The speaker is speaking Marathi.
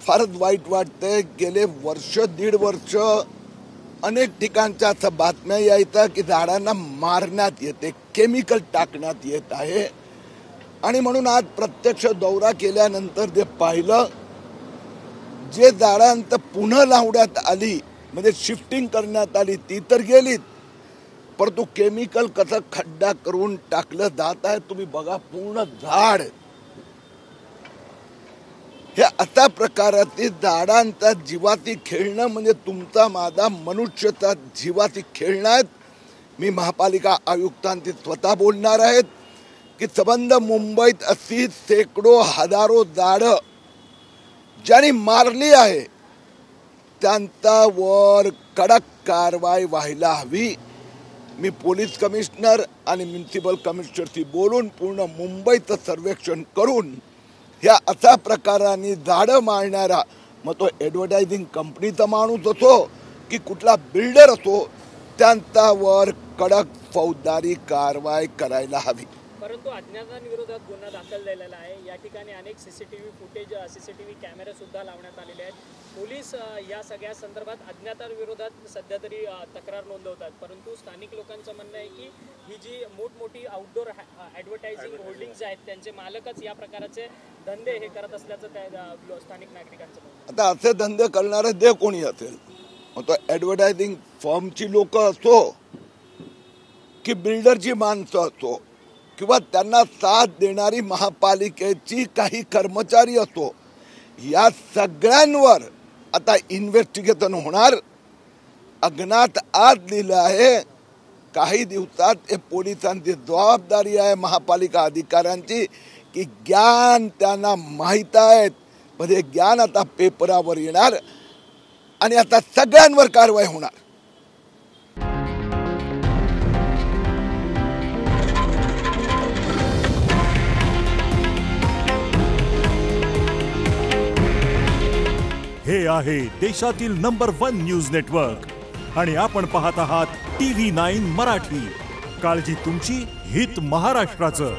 फारच वाईट वाटतंय। गेले वर्ष दीड वर्ष अनेक ठिकाणच्या असं बातम्या यायच्या की झाडांना मारण्यात येते, केमिकल टाकण्यात येत आहे। आणि म्हणून आज प्रत्यक्ष दौरा केल्यानंतर जे पाहिलं, जे झाडांत पुन्हा लावण्यात आली म्हणजे शिफ्टिंग करण्यात आली ती तर गेलीत, परंतु केमिकल कसं खड्डा करून टाकलं जात आहे तुम्ही बघा। पूर्ण झाड हे अशा प्रकारातील झाडांचा जीवाती खेळणं म्हणजे तुमचा माझा मनुष्याचा जीवाती खेळणं आहे। मी महापालिका आयुक्तांशी स्वतः बोलणार आहेत की संबंध मुंबईत अशी शेकडो हजारो झाडं ज्यांनी मारली आहे त्यांच्यावर कडक कारवाई व्हायला हवी। मी पोलीस कमिशनर आणि म्युनिसिपल कमिशनरशी बोलून पूर्ण मुंबईचं सर्वेक्षण करून ह्या अशा प्रकाराने झाडं मारणारा, मग तो ॲडव्हर्टायझिंग कंपनीचा माणूस असो की कुठला बिल्डर असो, त्यांच्यावर कडक फौजदारी कारवाई करायला हवी। परंतु अज्ञातांविरोधात गुन्हा दाखल झालेला आहे। या ठिकाणी अनेक सीसीटीव्ही फुटेज, सीसीटीव्ही कॅमेरे सुद्धा लावण्यात आलेले आहेत। पोलीस या सगळ्या संदर्भात अज्ञातांविरोधात सध्या तरी तक्रार नोंदवतात, परंतु स्थानिक लोकांचं म्हणणं आहे की ही जी मोठमोठी आउटडोर ॲडव्हर्टायझिंग होल्डिंग्स आहेत त्यांचे मालकच या प्रकारचे धंदे हे करत असल्याचं त्या स्थानिक नागरिकांचं म्हणणं। आता असे धंदे करणारे जे कोणी असेल, मग तो ॲडव्हर्टायझिंग फर्मची लोक असो की बिल्डरची माणसं असो किंवा त्यांना साथ देणारी महापालिकेची काही कर्मचारी असो, या सगळ्यांवर आता इन्व्हेस्टिगेशन होणार। अज्ञात आज दिलं आहे, काही दिवसात हे पोलिसांची जबाबदारी आहे महापालिका अधिकाऱ्यांची की ज्ञान त्यांना माहीत आहे, म्हणजे ज्ञान आता पेपरावर येणार आणि आता सगळ्यांवर कारवाई होणार। हे आहे देशातील नंबर 1 न्यूज नेटवर्क आणि आपण पाहत आहात TV9 मराठी। काळजी तुमची, हित महाराष्ट्राचं।